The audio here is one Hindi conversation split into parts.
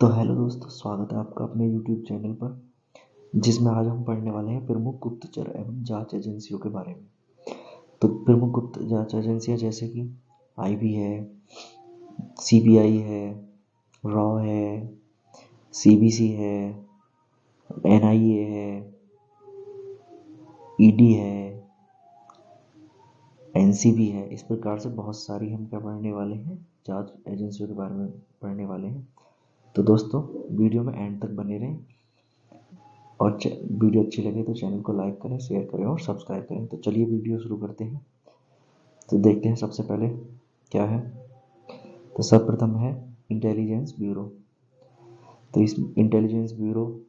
तो हेलो दोस्तों, स्वागत है आपका अपने YouTube चैनल पर, जिसमें आज हम पढ़ने वाले हैं प्रमुख गुप्तचर एवं जांच एजेंसियों के बारे में। तो प्रमुख गुप्त जांच एजेंसियां जैसे कि IB है, CBI है, रॉ है, CBC है, NIA है, ED है, NCB है। इस प्रकार से बहुत सारी हम क्या पढ़ने वाले हैं, जांच एजेंसियों के बारे में पढ़ने वाले हैं। तो दोस्तों, वीडियो में एंड तक बने रहें और वीडियो अच्छी लगे तो चैनल को लाइक करें, शेयर करें और सब्सक्राइब करें। तो चलिए वीडियो शुरू करते हैं। तो देखते हैं सबसे पहले क्या है। तो सर्वप्रथम है इंटेलिजेंस ब्यूरो। तो इस इंटेलिजेंस ब्यूरो,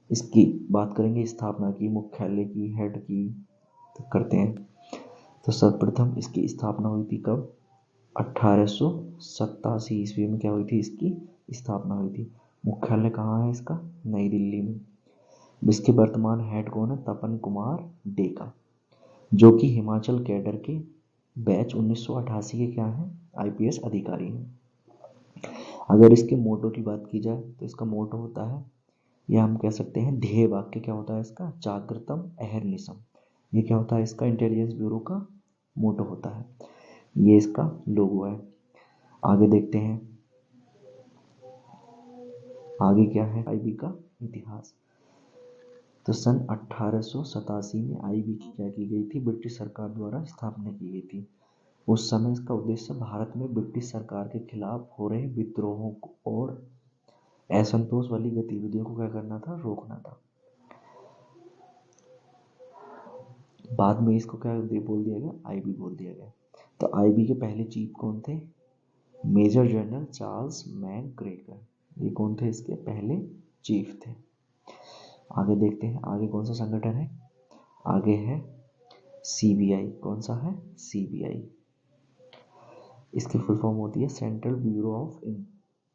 इसकी बात करेंगे, स्थापना की, मुख्यालय की, हेड की, तो करते हैं। तो सर्वप्रथम इसकी स्थापना हुई थी कब? 1887 ईस्वी में क्या हुई थी? इसकी स्थापना हुई थी। मुख्यालय कहाँ है इसका? नई दिल्ली में। इसके वर्तमान हेड कौन है? तपन कुमार डेका, जो कि हिमाचल कैडर के बैच 1988 के क्या हैं? IPS अधिकारी हैं। अगर इसके मोटो की बात की जाए तो इसका मोटो होता है, या हम कह सकते हैं ध्येय वाक्य क्या होता है इसका? जागृतम अहर्निशम। ये क्या होता है इसका? इंटेलिजेंस ब्यूरो का मोटो होता है। ये इसका लोगो है। आगे देखते हैं, आगे क्या है IB का इतिहास। तो सन 1887 में IB की क्या की गई थी? ब्रिटिश सरकार द्वारा स्थापना की गई थी। उस समय इसका उद्देश्य भारत में ब्रिटिश सरकार के खिलाफ हो रहे विद्रोहों को और असंतोष वाली गतिविधियों को क्या करना था? रोकना था। बाद में इसको क्या बोल दिया गया? IB बोल दिया गया। तो IB के पहले चीफ कौन थे? Major general Charles McGregor. ये कौन थे? इसके पहले चीफ थे। आगे देखते हैं, आगे कौन सा संगठन है? आगे है CBI। कौन सा है? CBI। इसकी फुल फॉर्म होती है सेंट्रल ब्यूरो ऑफ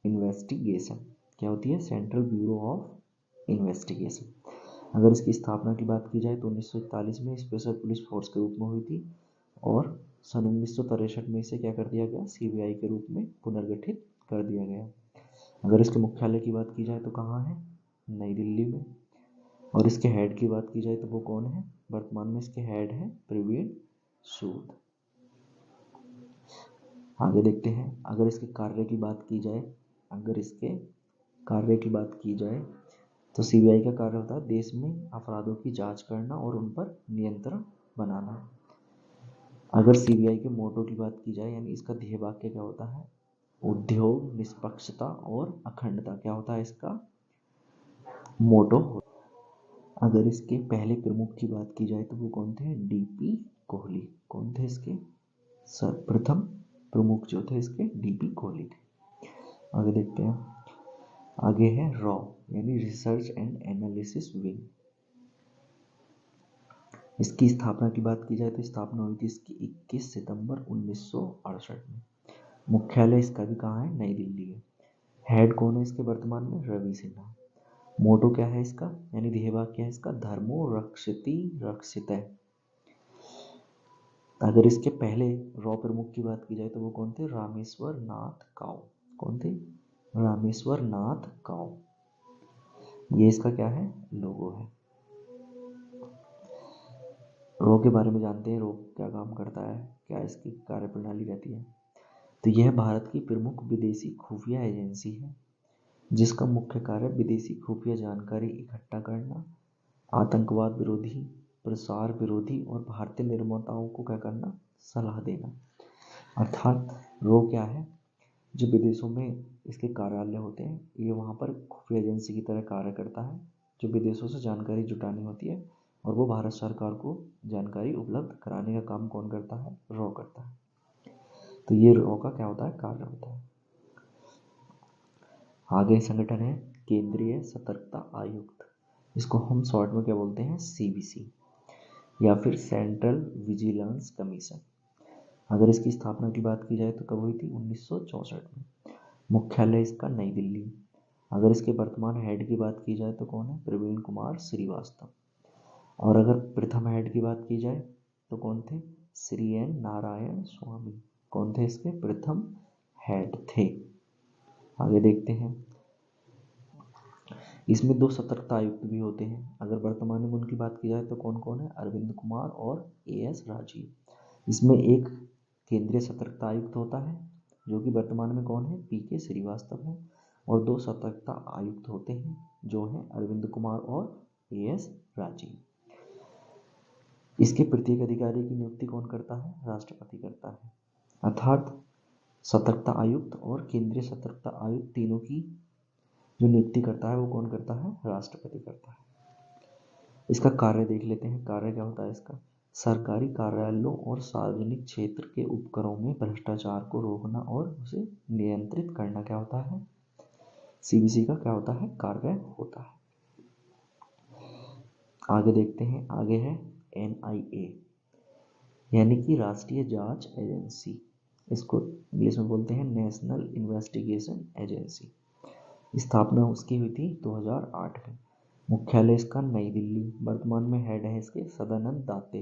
इन्वेस्टिगेशन। क्या होती है? Central bureau of investigation. अगर इसकी स्थापना की बात की जाए तो 1941 में स्पेशल पुलिस फोर्स के रूप में हुई थी और सन 1963 में इसे क्या कर दिया गया? CBI के रूप में पुनर्गठित कर दिया गया। अगर इसके मुख्यालय की बात की जाए तो कहाँ है? नई दिल्ली में। और इसके हेड की बात की जाए तो वो कौन है? वर्तमान में इसके हेड है प्रवीण सूद। आगे देखते हैं, अगर इसके कार्य की बात की जाए, अगर इसके कार्य की बात की जाए तो CBI का कार्य होता है देश में अपराधों की जांच करना और उन पर नियंत्रण बनाना। अगर CBI के मोटो की बात की जाए, यानी इसका ध्येय वाक्य क्या होता है? उद्योग, निष्पक्षता और अखंडता। क्या होता है इसका मोटो? अगर इसके पहले प्रमुख की बात की जाए तो वो कौन थे? DP कोहली। कौन थे इसके सर्वप्रथम प्रमुख? जो थे इसके DP कोहली थे। आगे देखते हैं, आगे है रॉ, यानी रिसर्च एंड एनालिसिस विंग। इसकी स्थापना की बात की जाए तो स्थापना हुई थी इसकी 21 सितंबर 1968 में। मुख्यालय इसका भी कहाँ है? नई दिल्ली है। हेड कौन है इसके वर्तमान में? रवि सिन्हा। मोटो क्या है इसका, यानी ध्येय वाक्य क्या है इसका? धर्मो रक्षति रक्षितः। अगर इसके पहले रॉ प्रमुख की बात की जाए तो वो कौन थे? रामेश्वर नाथ काउ। कौन थे? रामेश्वर नाथ काउ। ये इसका क्या है? लोगो है। रॉ के बारे में जानते हैं, रॉ क्या काम करता है, क्या इसकी कार्यप्रणाली रहती है। तो यह भारत की प्रमुख विदेशी खुफिया एजेंसी है, जिसका मुख्य कार्य विदेशी खुफिया जानकारी इकट्ठा करना, आतंकवाद विरोधी, प्रसार विरोधी और भारतीय निर्माताओं को क्या करना? सलाह देना। अर्थात रॉ क्या है? जो विदेशों में इसके कार्यालय होते हैं, ये वहाँ पर खुफिया एजेंसी की तरह कार्य करता है, जो विदेशों से जानकारी जुटानी होती है और वो भारत सरकार को जानकारी उपलब्ध कराने का काम कौन करता है? रॉ करता है। तो ये रॉ का क्या होता है? कार्य होता है। आगे संगठन है केंद्रीय सतर्कता आयुक्त। इसको हम शॉर्ट में क्या बोलते हैं? CBC या फिर सेंट्रल विजिलेंस कमीशन। अगर इसकी स्थापना की बात की जाए तो कब हुई थी? 1964 में। मुख्यालय इसका नई दिल्ली। अगर इसके वर्तमान हेड की बात की जाए तो कौन है? प्रवीण कुमार श्रीवास्तव। और अगर प्रथम हेड की बात की जाए तो कौन थे? श्री N नारायण स्वामी। कौन थे इसके प्रथम हेड थे? आगे देखते हैं, इसमें 2 सतर्कता आयुक्त भी होते हैं। अगर वर्तमान में उनकी बात की जाए तो कौन कौन है? अरविंद कुमार और एएस राजीव। इसमें एक केंद्रीय सतर्कता आयुक्त होता है जो कि वर्तमान में कौन है? पीके श्रीवास्तव है। और 2 सतर्कता आयुक्त होते हैं जो हैं अरविंद कुमार और एएस राजीव। इसके प्रत्येक अधिकारी की नियुक्ति कौन करता है? राष्ट्रपति करता है। अर्थात सतर्कता आयुक्त और केंद्रीय सतर्कता आयुक्त तीनों की जो नियुक्ति करता है वो कौन करता है? राष्ट्रपति करता है। इसका कार्य देख लेते हैं। कार्य क्या होता है इसका? सरकारी कार्यालयों और सार्वजनिक क्षेत्र के उपक्रमों में भ्रष्टाचार को रोकना और उसे नियंत्रित करना क्या होता है? सीबीसी का क्या होता है? कार्य होता है। आगे देखते हैं। आगे है एनआईए यानी कि राष्ट्रीय जांच एजेंसी। इसको इंग्लिश में बोलते हैं नेशनल इन्वेस्टिगेशन एजेंसी। स्थापना उसकी हुई थी 2008 में। मुख्यालय इसका नई दिल्ली। वर्तमान में हेड है इसके सदानंद दाते।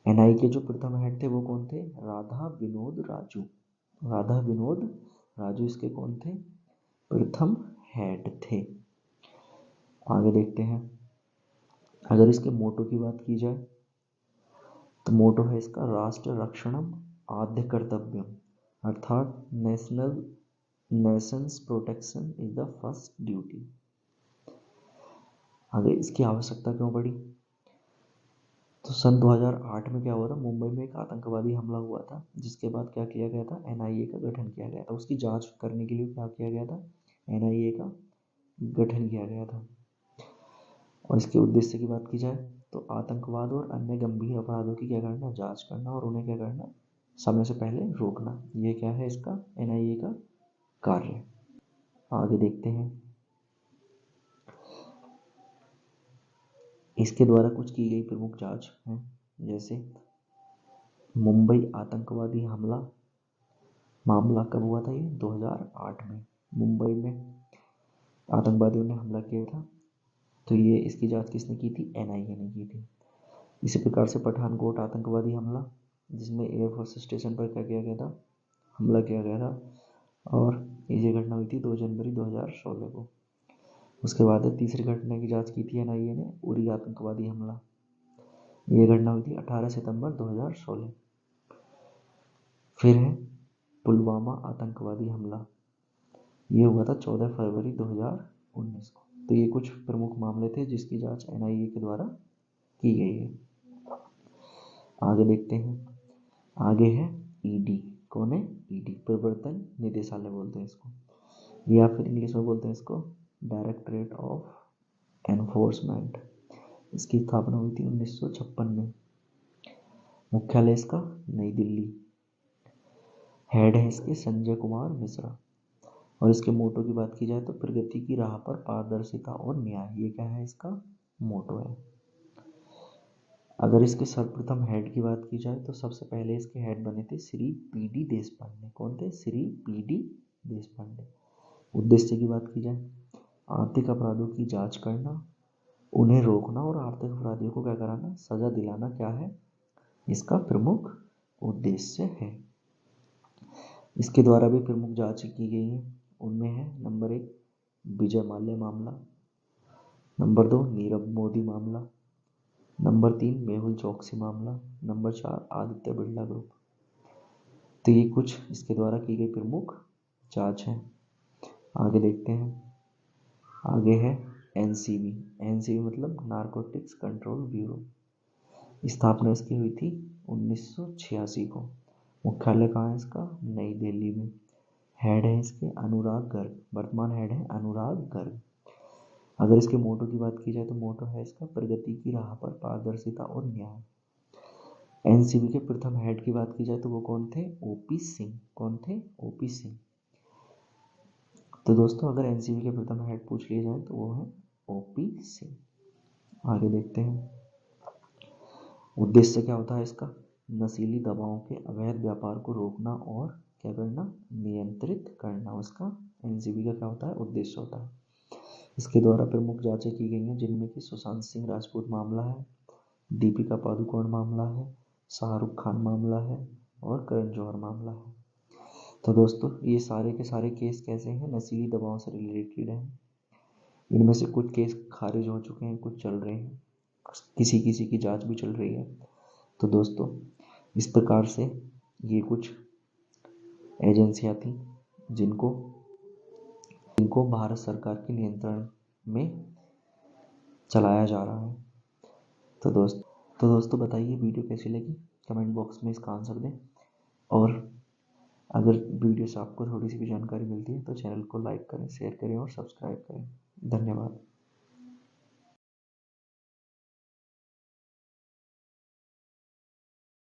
एनआई के जो प्रथम हेड थे वो कौन थे? राधा विनोद राजू। राधा विनोद राजू इसके कौन थे? प्रथम हेड थे। आगे देखते हैं। अगर इसके मोटो की बात की जाए तो मोटो है इसका राष्ट्र रक्षणम आद्य कर्तव्यम, अर्थात Nations protection is the first duty. आगे इसकी आवश्यकता क्यों पड़ी? तो सन 2008 में क्या हुआ था? मुंबई में एक आतंकवादी हमला हुआ था जिसके बाद क्या किया गया था? एनआईए का गठन किया गया था। उसकी जांच करने के लिए क्या किया गया था? एनआईए का गठन किया गया था। और इसके उद्देश्य की बात की जाए तो आतंकवाद और अन्य गंभीर अपराधों की क्या करना? जांच करना और उन्हें क्या करना? समय से पहले रोकना। ये क्या है इसका? एनआईए का कार्य। आगे देखते हैं। इसके द्वारा कुछ की गई प्रमुख जांच है, जैसे मुंबई आतंकवादी हमला मामला कब हुआ था? ये 2008 में मुंबई में आतंकवादियों ने हमला किया था। तो ये इसकी जांच किसने की थी? एनआईए ने की थी। इसी प्रकार से पठानकोट आतंकवादी हमला जिसमें एयरफोर्स स्टेशन पर क्या किया गया था? हमला किया गया था और ये घटना हुई थी 2 जनवरी 2016 को। उसके बाद तीसरी घटना की जांच की थी एनआईए ने, उरी आतंकवादी हमला। ये घटना हुई थी 18 सितंबर 2016। फिर है पुलवामा आतंकवादी हमला, ये हुआ था 14 फरवरी 2019 को। तो ये कुछ प्रमुख मामले थे जिसकी जांच एनआईए के द्वारा की गई है। आगे देखते हैं। आगे है ईडी। कौन है? ईडी प्रवर्तन निदेशालय बोलते हैं इसको, या फिर इंग्लिश में बोलते हैं इसको डायरेक्टरेट ऑफ एनफोर्समेंट। इसकी स्थापना हुई थी 1956 में। मुख्यालय इसका नई दिल्ली। हेड है इसके संजय कुमार मिश्रा। और इसके मोटो की बात की जाए तो प्रगति की राह पर पारदर्शिता और न्याय। ये क्या है? इसका मोटो है। अगर इसके सर्वप्रथम हेड की बात की जाए तो सबसे पहले इसके हेड बने थे श्री पीडी देशपांडे। कौन थे? श्री पीडी देशपांडे। उद्देश्य की बात की जाए आर्थिक अपराधों की जांच करना, उन्हें रोकना और आर्थिक अपराधियों को क्या कराना? सजा दिलाना क्या है इसका प्रमुख उद्देश्य है। इसके द्वारा भी प्रमुख जांच की गई है। उनमें है नंबर 1 विजय माल्या मामला, नंबर 2 नीरव मोदी मामला, नंबर 3 मेहुल चौकसी मामला, नंबर 4 आदित्य बिरला ग्रुप। तो ये कुछ इसके द्वारा की गई प्रमुख जांच है। आगे देखते हैं। आगे है एनसीबी। एनसीबी मतलब नारकोटिक्स कंट्रोल ब्यूरो। स्थापना इसकी हुई थी 1986 को। मुख्यालय कहाँ है इसका? नई दिल्ली में। हेड है इसके अनुराग गर्ग। वर्तमान हेड है अनुराग गर्ग। अगर इसके मोटो की बात की जाए तो मोटो है इसका प्रगति की राह पर पारदर्शिता और न्याय। एनसीबी के प्रथम हेड की बात की जाए तो वो कौन थे? ओपी सिंह। कौन थे? ओपी सिंह। तो दोस्तों अगर एनसीबी के प्रथम हेड पूछ लिए जाए तो वो है ओपी सिंह। आगे देखते हैं। उद्देश्य क्या होता है इसका? नशीली दवाओं के अवैध व्यापार को रोकना और क्या करना? नियंत्रित करना। उसका एनसीबी का क्या होता है? उद्देश्य होता है। इसके द्वारा प्रमुख जांचें की गई हैं जिनमें कि सुशांत सिंह राजपूत मामला है, दीपिका पादुकोण मामला है, शाहरुख खान मामला है और करण जौहर मामला है। तो दोस्तों ये सारे के सारे केस कैसे हैं? नशीली दवाओं से रिलेटेड हैं। इनमें से कुछ केस खारिज हो चुके हैं, कुछ चल रहे हैं, किसी किसी की जांच भी चल रही है। तो दोस्तों इस प्रकार से ये कुछ एजेंसियां थी जिनको जिनको भारत सरकार के नियंत्रण में चलाया जा रहा है। तो दोस्तों बताइए वीडियो कैसी लगी, कमेंट बॉक्स में इसका आंसर दें। और अगर वीडियो से आपको थोड़ी सी भी जानकारी मिलती है तो चैनल को लाइक करें, शेयर करें और सब्सक्राइब करें। धन्यवाद।